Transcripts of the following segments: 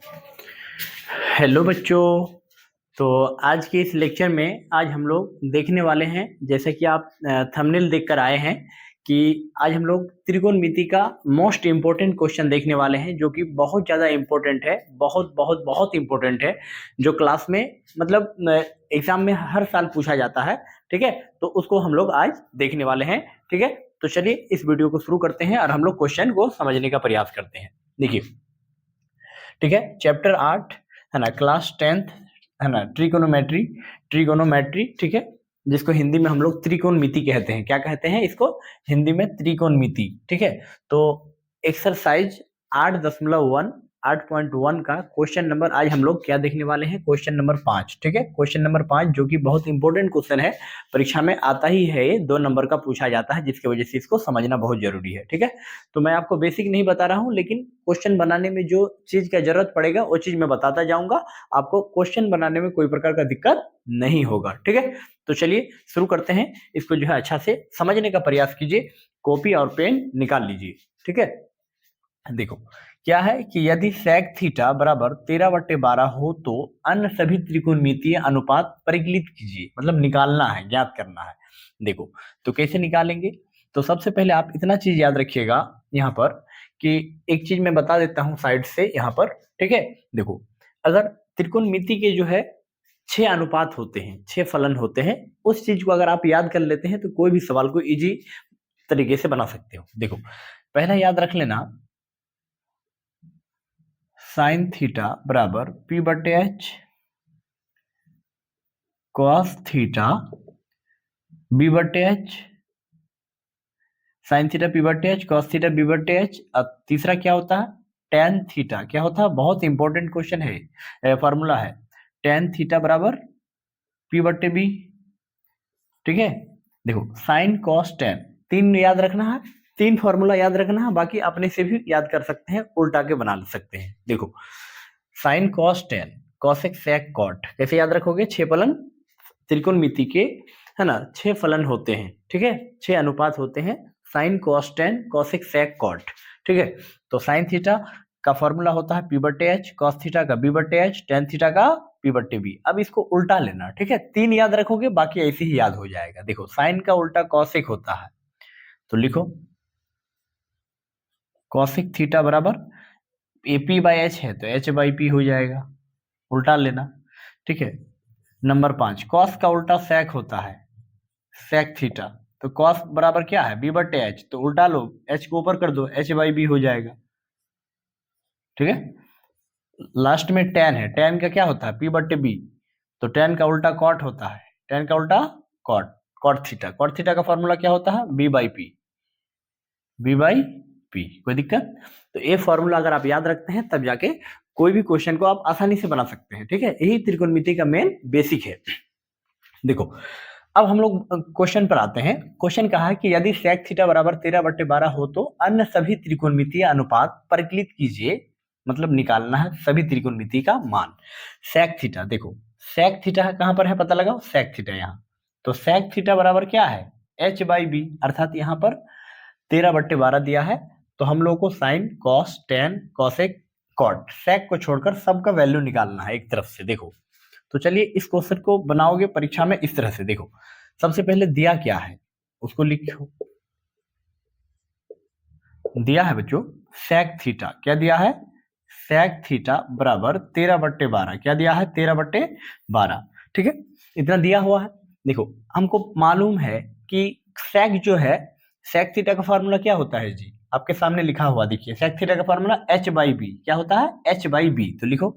Hello बच्चों। तो आज के इस लेक्चर में आज हम लोग देखने वाले हैं, जैसे कि आप थंबनेल देखकर आए हैं, कि आज हम लोग त्रिकोणमिति का मोस्ट इम्पोर्टेंट क्वेश्चन देखने वाले हैं, जो कि बहुत ज़्यादा इम्पोर्टेंट है, बहुत बहुत बहुत इम्पोर्टेंट है, जो क्लास में मतलब एग्जाम में हर साल पूछा जाता है। ठीक है, तो उसको हम लोग आज देखने वाले हैं। ठीक है, तो चलिए इस वीडियो को शुरू करते हैं और हम लोग क्वेश्चन को समझने का प्रयास करते हैं। देखिए, ठीक है, चैप्टर 8 है ना, क्लास 10th है ना, ट्रिकोनोमेट्री। ट्रिकोनोमेट्री, ठीक है, जिसको हिंदी में हम लोग त्रिकोणमिति कहते हैं। क्या कहते हैं इसको? हिंदी में त्रिकोणमिति। ठीक है, तो एक्सरसाइज 8.1 8.1 का क्वेश्चन नंबर आज हम लोग क्या देखने वाले हैं? Question number 5। ठीक है, क्वेश्चन नंबर 5 जो कि बहुत इंपॉर्टेंट क्वेश्चन है, परीक्षा में आता ही है, ये 2 नंबर का पूछा जाता है, जिसकी वजह से इसको समझना बहुत जरूरी है। ठीक है, तो मैं आपको बेसिक नहीं बता रहा हूं, लेकिन क्वेश्चन बनाने में जो चीज का जरूरत पड़ेगा वो चीज मैं बताता जाऊंगा। आपको क्वेश्चन बनाने में कोई प्रकार का दिक्कत नहीं होगा। ठीक है, तो चलिए शुरू करते हैं। इसको जो है अच्छा से समझने का प्रयास कीजिए, कॉपी और पेन निकाल लीजिए। ठीक है, देखो क्या है कि यदि sec थीटा बराबर 13/12 हो तो अन्य सभी त्रिकोणमितीय अनुपात परिकलित कीजिए। मतलब निकालना है, ज्ञात करना है। देखो, तो कैसे निकालेंगे? तो सबसे पहले आप इतना चीज याद रखिएगा यहाँ पर, कि एक चीज मैं बता देता हूँ साइड से यहाँ पर। ठीक है, देखो, अगर त्रिकोणमिति के जो है 6 अनुपात होते हैं, 6 फलन होते हैं, उस चीज को अगर आप याद कर लेते हैं तो कोई भी सवाल को इजी तरीके से बना सकते हो। देखो, पहला याद रख लेना, साइन थीटा बराबर P/H, cos theta B/H, sine theta P/H, cos theta B/H। अब तीसरा क्या होता है? Tan theta. क्या होता है? बहुत इंपॉर्टेंट क्वेश्चन है, फॉर्मूला है, टेन थीटा बराबर P/B। ठीक है, देखो, साइन कॉस टेन, तीन याद रखना है, तीन फॉर्मूला याद रखना है, बाकी अपने से भी याद कर सकते हैं, उल्टा के बना सकते हैं। देखो, sine cos tan, cosec sec cot, कैसे याद रखोगे? 6 फलन त्रिकोणमिति के, है ना, 6 फलन होते हैं। ठीक है, 6 अनुपात होते हैं, sine cos tan cosec sec cot. ठीक है, तो साइन थीटा का फॉर्मूला होता है P/H, कॉस थीटा का B/H, टेन थीटा का P/B। अब इसको उल्टा लेना। ठीक है, तीन याद रखोगे, बाकी ऐसे ही याद हो जाएगा। देखो, साइन का उल्टा कॉसेक होता है, तो लिखो कॉसेक थीटा बराबर AP/H है तो H/P हो जाएगा, उल्टा लेना। ठीक है, नंबर 5, कॉस का उल्टा सेक होता है, सेक थीटा, तो कॉस बराबर क्या है? B/H, तो उल्टा लो, H को ऊपर कर दो, H/B हो जाएगा। ठीक है, लास्ट में टेन है, टेन का क्या होता है? P/B, तो टेन का उल्टा कॉट होता है, टेन का उल्टा cot, cot theta. Cot theta का फॉर्मूला क्या होता है? B/P, B/P। कोई दिक्कत? तो ये फॉर्मूला अगर आप याद रखते हैं तब जाके कोई भी क्वेश्चन को आप आसानी से बना सकते हैं। ठीक है, यही त्रिकोणमिति का मेन बेसिक है। देखो, अब हम लोग क्वेश्चन पर आते हैं। क्वेश्चन कहा है कि यदि sec थीटा बराबर 13/12 हो तो अन्य सभी त्रिकोणमितीय अनुपात परिकलित कीजिए। मतलब निकालना है सभी त्रिकोणमिति का मान। sec थीटा, देखो sec थीटा कहां पर है पता लगाओ, sec थीटा यहाँ, तो sec थीटा बराबर क्या है? H/B, अर्थात यहाँ पर 13/12 दिया है, तो हम लोग को sine cos tan cosec cot, sec को छोड़कर सबका वैल्यू निकालना है एक तरफ से। देखो, तो चलिए इस क्वेश्चन को बनाओगे परीक्षा में इस तरह से। देखो, सबसे पहले दिया क्या है उसको लिखो। दिया है बच्चों sec थीटा, क्या दिया है? sec थीटा बराबर 13/12, क्या दिया है? 13/12। ठीक है, इतना दिया हुआ है। देखो, हमको मालूम है कि sec जो है, sec थीटा का फॉर्मूला क्या होता है जी? आपके सामने लिखा हुआ देखिए, sec थीटा का फॉर्मूला H/B। क्या होता है? H/B, तो लिखो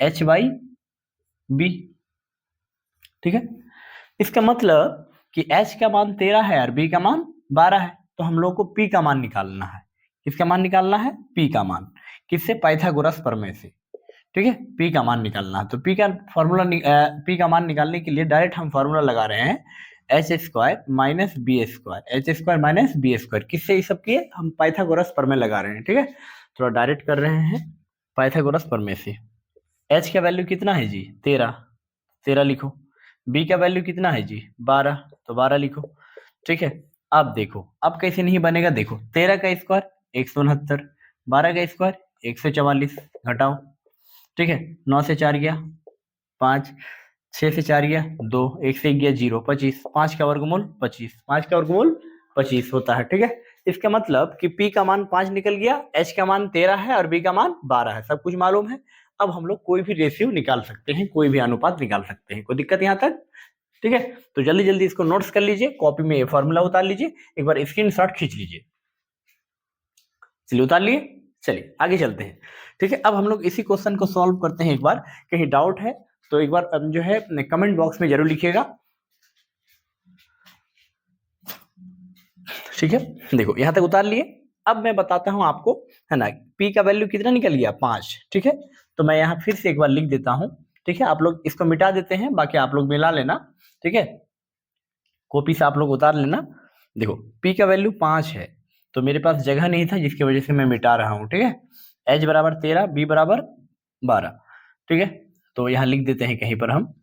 H/B। ठीक है, इसका मतलब कि H का मान 13 है और B का मान 12 है, तो हम लोग को P का मान निकालना है। किसका मान निकालना है? P का मान। किससे? पाइथागोरस प्रमेय से। ठीक है, P का मान निकालना है, तो P का फॉर्मूला P का मान निकालने के लिए डायरेक्ट हम फॉर्मूला लगा रहे हैं, H² - B², H² - B²। किससे ये सब किए? हम पाइथागोरस प्रमेय लगा रहे हैं। ठीक है, थोड़ा डायरेक्ट कर रहे हैं पाइथागोरस प्रमेय से। H का वैल्यू कितना है जी? 13, 13 लिखो। B का वैल्यू कितना है जी? 12, तो 12 लिखो। ठीक है, अब देखो, अब कैसे नहीं बनेगा? देखो, 13 का स्क्वायर 169, 12 का स्क्वायर 144, घटाओ, ठीक है, 9 से 4 गया 5, 6 से 4 गया 2, 1 से 1 गया 0, 25, 5 का वर्गमूल 25, 5 का वर्गमूल 25 होता है। ठीक है, इसका मतलब कि P का मान 5 निकल गया, H का मान 13 है और B का मान 12 है, सब कुछ मालूम है। अब हम लोग कोई भी रेशियो निकाल सकते हैं, कोई भी अनुपात निकाल सकते हैं, कोई दिक्कत यहाँ तक? ठीक है, तो जल्दी जल्दी इसको नोट्स कर लीजिए, कॉपी में ये फॉर्मूला उतार लीजिए, एक बार स्क्रीनशॉट खींच लीजिए। चलिए उतार लिए, चलिए आगे चलते हैं। ठीक है, अब हम लोग इसी क्वेश्चन को सॉल्व करते हैं। एक बार कहीं डाउट है तो एक बार जो है कमेंट बॉक्स में जरूर लिखिएगा। ठीक है, देखो यहां तक उतार लिए। अब मैं बताता हूं आपको, है ना, P का वैल्यू कितना निकल गया 5। ठीक है, तो मैं यहाँ फिर से एक बार लिख देता हूं। ठीक है, आप लोग इसको मिटा देते हैं, बाकी आप लोग मिला लेना। ठीक है, कॉपी से आप लोग उतार लेना। देखो P का वैल्यू 5 है, तो मेरे पास जगह नहीं था जिसकी वजह से मैं मिटा रहा हूँ। ठीक है, H बराबर 13, B बराबर 12। ठीक है, तो यहाँ लिख देते हैं कहीं पर, हम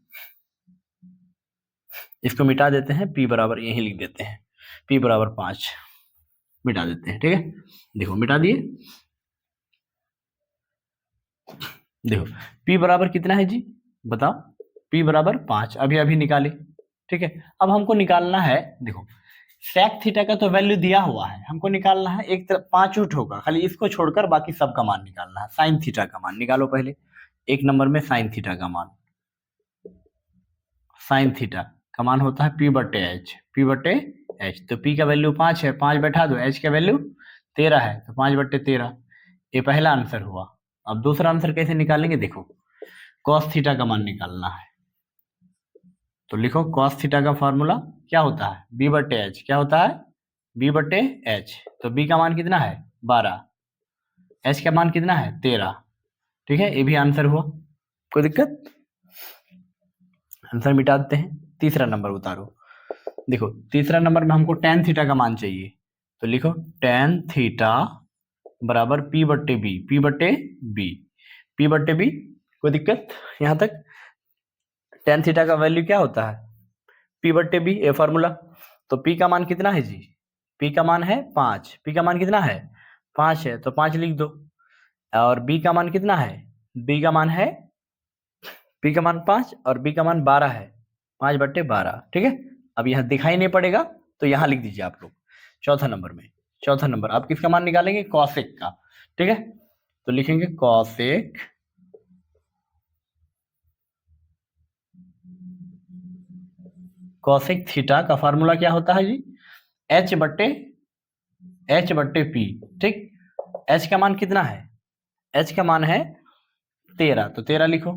इसको मिटा देते हैं, P बराबर यही लिख देते हैं, P बराबर 5 मिटा देते हैं। ठीक है, देखो मिटा दिए। देखो P बराबर कितना है जी, बताओ? P बराबर 5 अभी अभी निकाले। ठीक है, अब हमको निकालना है, देखो sec थीटा का तो वैल्यू दिया हुआ है, हमको निकालना है एक तरफ 5 उठ होगा, खाली इसको छोड़कर बाकी सब का मान निकालना है। साइन थीटा का मान निकालो पहले, एक नंबर में साइन थीटा का मान, साइन थीटा का मान होता है P बटे H, P बटे H। तो P का वैल्यू 5 है, 5 बैठा दो, H का वैल्यू 13 है, तो 5 बटे 13, ये पहला आंसर हुआ। अब दूसरा आंसर कैसे निकालेंगे, देखो cos थीटा का मान निकालना है, तो लिखो cos थीटा का फॉर्मूला क्या होता है, B बटे H। क्या होता है, B बटे H। तो B का मान कितना है 12, H का मान कितना है 13। ठीक है, ये भी आंसर हुआ, कोई दिक्कत? आंसर मिटा देते हैं, तीसरा नंबर उतारो। देखो तीसरा नंबर में हमको tan थीटा का मान चाहिए, तो लिखो tan थीटा बराबर P बट्टे B, P बट्टे B, P बट्टे B। कोई दिक्कत यहां तक? tan थीटा का वैल्यू क्या होता है, P बट्टे B, ये फॉर्मूला। तो P का मान कितना है जी, P का मान है 5, P का मान कितना है 5 है, तो 5 लिख दो। और B का मान कितना है, B का मान है, P का मान 5 और B का मान 12 है, 5 बट्टे 12। ठीक है, अब यहाँ दिखाई नहीं पड़ेगा तो यहाँ लिख दीजिए आप लोग चौथा नंबर में। चौथा नंबर आप किसका मान निकालेंगे, कॉसेक का। ठीक है, तो लिखेंगे कॉसेक कॉसेक थीटा का फॉर्मूला क्या होता है जी, H बट्टे P। ठीक, H का मान कितना है, H का मान है 13, तो 13 लिखो।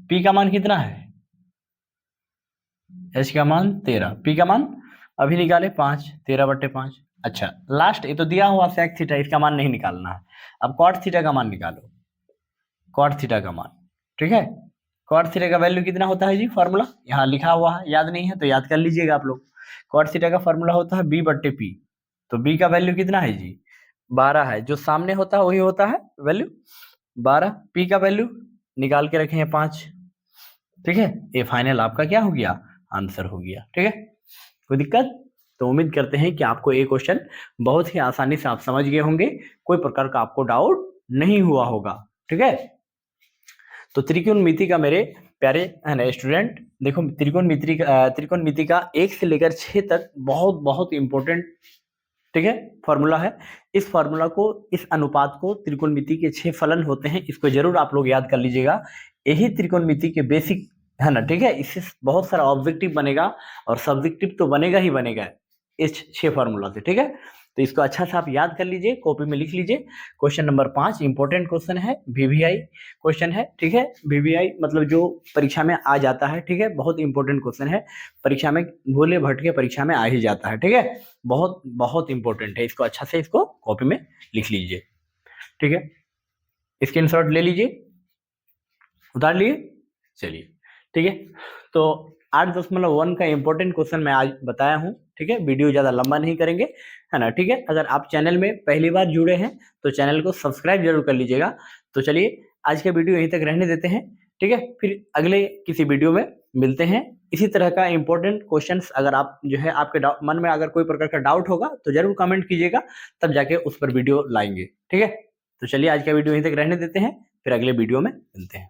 P का मान कितना है, H का मान 13, P का मान अभी निकाले 5, 13 बट्टे 5। अच्छा लास्ट ये तो दिया हुआ sec थीटा, इसका मान नहीं निकालना है। अब cot थीटा का मान निकालो, cot थीटा का मान। ठीक है, cot थीटा का वैल्यू कितना होता है जी, फॉर्मूला यहाँ लिखा हुआ है, याद नहीं है तो याद कर लीजिएगा आप लोग। cot थीटा का फॉर्मूला होता है B बट्टे P। तो B का वैल्यू कितना है जी 12 है, जो सामने होता है वही होता है वैल्यू 12। P का वैल्यू निकाल के रखे हैं 5। ठीक है, ये फाइनल आपका क्या हो गया, आंसर हो गया। ठीक है, कोई दिक्कत? तो उम्मीद करते हैं कि आपको ये क्वेश्चन बहुत ही आसानी से आप समझ गए होंगे, कोई प्रकार का आपको डाउट नहीं हुआ होगा। ठीक है, तो त्रिकोणमिति का मेरे प्यारे है ना स्टूडेंट, देखो त्रिकोणमिति का 1 से लेकर 6 तक बहुत बहुत इंपॉर्टेंट, ठीक है, फॉर्मूला है। इस फॉर्मूला को, इस अनुपात को, त्रिकोणमिति के 6 फलन होते हैं, इसको जरूर आप लोग याद कर लीजिएगा। यही त्रिकोणमिति के बेसिक है ना। ठीक है, इससे बहुत सारा ऑब्जेक्टिव बनेगा और सब्जेक्टिव तो बनेगा ही बनेगा इस 6 फॉर्मूला से। ठीक है, तो इसको अच्छा से आप याद कर लीजिए, कॉपी में लिख लीजिए। क्वेश्चन नंबर 5 इंपॉर्टेंट क्वेश्चन है, VVI क्वेश्चन है। ठीक है, VVI मतलब जो परीक्षा में आ जाता है। ठीक है, बहुत इंपॉर्टेंट क्वेश्चन है, परीक्षा में भूले भटके परीक्षा में आ ही जाता है। ठीक है, बहुत बहुत इंपॉर्टेंट है, इसको अच्छा से इसको कॉपी में लिख लीजिए। ठीक है, स्क्रीनशॉट ले लीजिए, उतार लिए। चलिए ठीक है, तो 8.1 का इंपॉर्टेंट क्वेश्चन मैं आज बताया हूँ। ठीक है, वीडियो ज्यादा लंबा नहीं करेंगे, है ना। ठीक है, अगर आप चैनल में पहली बार जुड़े हैं तो चैनल को सब्सक्राइब जरूर कर लीजिएगा। तो चलिए आज का वीडियो यहीं तक रहने देते हैं। ठीक है, फिर अगले किसी वीडियो में मिलते हैं। इसी तरह का इंपॉर्टेंट क्वेश्चंस अगर आप जो है आपके मन में अगर कोई प्रकार का डाउट होगा तो जरूर कमेंट कीजिएगा, तब जाके उस पर वीडियो लाएंगे। ठीक है, तो चलिए आज का वीडियो यहीं तक रहने देते हैं। फिर अगले वीडियो में मिलते हैं।